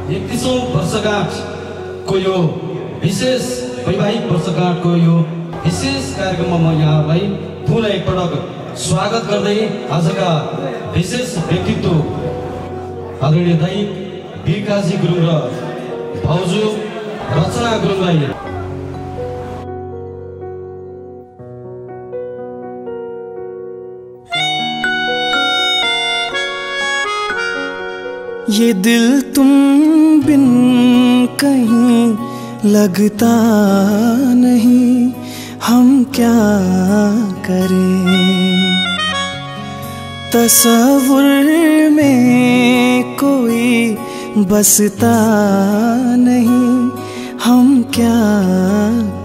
31औं वर्षगाँठको यो विशेष वैवाहिक वर्षगाँठको यो विशेष कार्यक्रममा म यहाँलाई पुनः एकपटक स्वागत गर्दै आजका विशेष व्यक्तित्व आदरणीय दाइ विकासजी गुरुङ र भाउजू रचना गुरुङलाई ये दिल तुम बिन कहीं लगता नहीं, हम क्या करें। तस्वुर में कोई बसता नहीं, हम क्या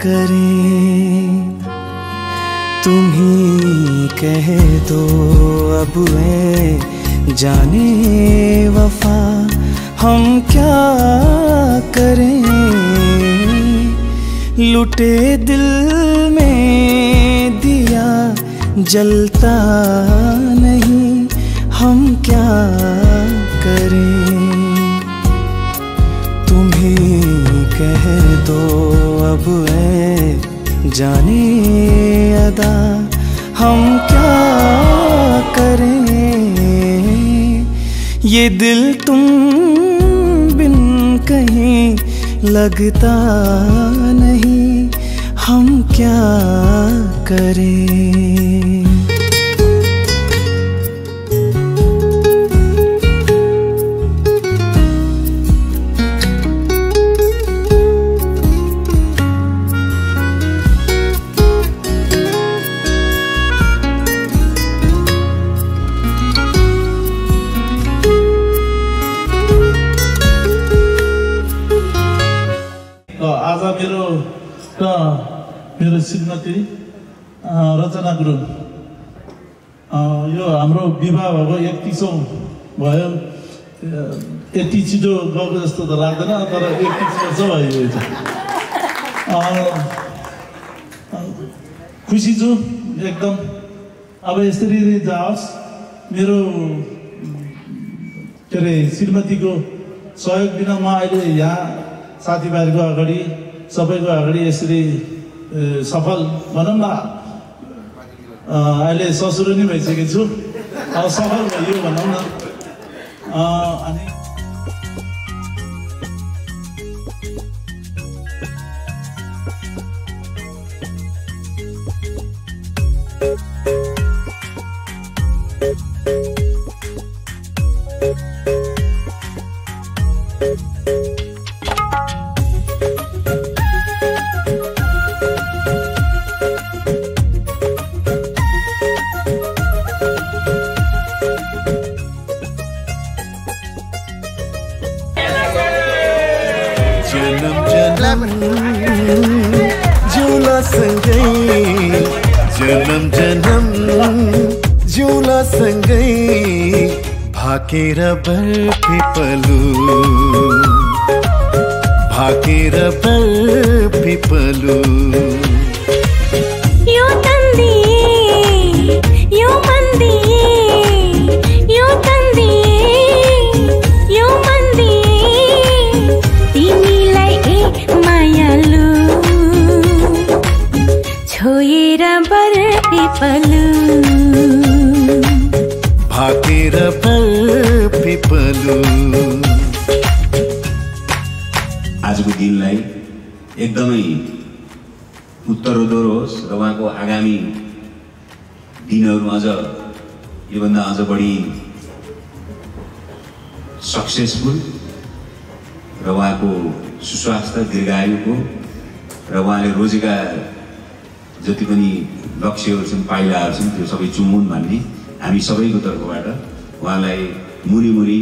करें। तुम ही कह दो अब जाने वफा, हम क्या करें। लुटे दिल में दिया जलता नहीं, हम क्या करें। तुम ही कह दो अब जाने अदा, हम क्या करें। ये दिल तुम बिन कहीं लगता नहीं, हम क्या करें। मेरो श्रीमती रचना गुरुङ, यो हाम्रो विवाह भएको 31औं भयो। यति छिटो गएको जस्तो त लाग्दैन, तर 31 वर्ष भयो। खुसी छु एकदम। अब यसरी जाओस्। मेरो के अरे श्रीमतीको सहयोग बिना म अहिले यहाँ साथीभाइहरूको अगाडि सबैको अगाडि यसरी सफल भनौँ न, अहिले ससुरो नै भइसकेको छु, अब सफल भयो भनौँ न। अनि जन्म जन्म जुला सँगै भाकेर बर्फी पलु, भाकेर बर्फी पलु। यो तन्दी यो मन्दी यो तन्दी यो मन्दी, तिमीलाई मायालु छोएर बर्फी पलु, भाकेर बर्फी पलु। आजको दिनलाई एकदमै उत्तरोत्तर होस् र उहाँको आगामी दिनहरू अझ योभन्दा अझ बढी सक्सेसफुल र उहाँको सुस्वास्थ्य दीर्घायुको र उहाँले रोजेका जति पनि लक्ष्यहरू छन्, पाइलाहरू छन्, त्यो सबै चुमुन् भन्ने हामी सबैको तर्फबाट उहाँलाई मुरी मुरी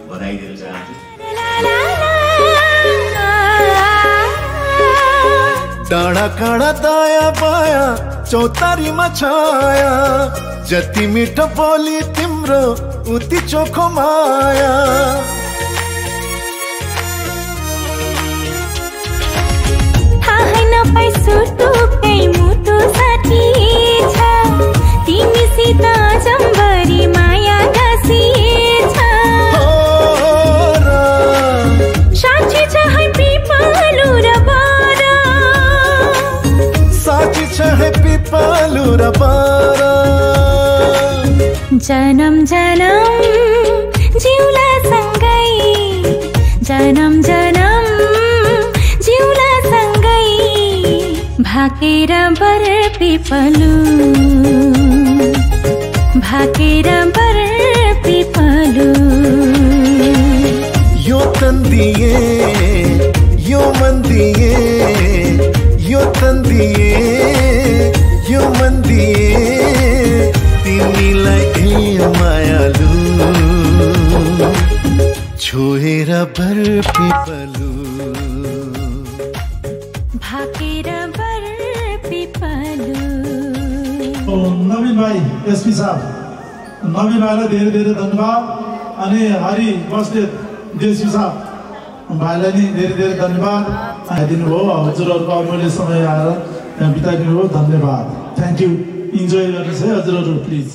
बधाई दिन चाहन्छु। डाँडा काँडा दाया बाया चौतारीमा छाया, जति मिठो बोली तिम्रो उति चोखो माया। थाहै नपाई सुटुकै मुटु साथी छ, तिमीसित जम्बरी माया गाँसिएछ। जन्म जन्म जिउला सँगै जन्म जन्म जिउला सँगै भाकेर बर पिपलु भाकेर बर पिपलु यो तन दिए यो मन दिए यो तन दिए यो मन दिए तिमीलाई मायालु छोएर बर पिपलु भाकेर बर पिपलु। नवीन भाइ एसपी साहब नवीन भाइलाई धेरै धेरै धन्यवाद अनि हरि बस्नेत देशी साहब भाइलाई नि धेरै धेरै धन्यवाद दिनुभयो हजुरहरूको अमूल्य समय आएर त्यहाँ बिताइदिनु भयो धन्यवाद थ्याङ्क यू इन्जोय गर्नुहोस् है हजुरहरू प्लिज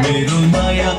मेरो माया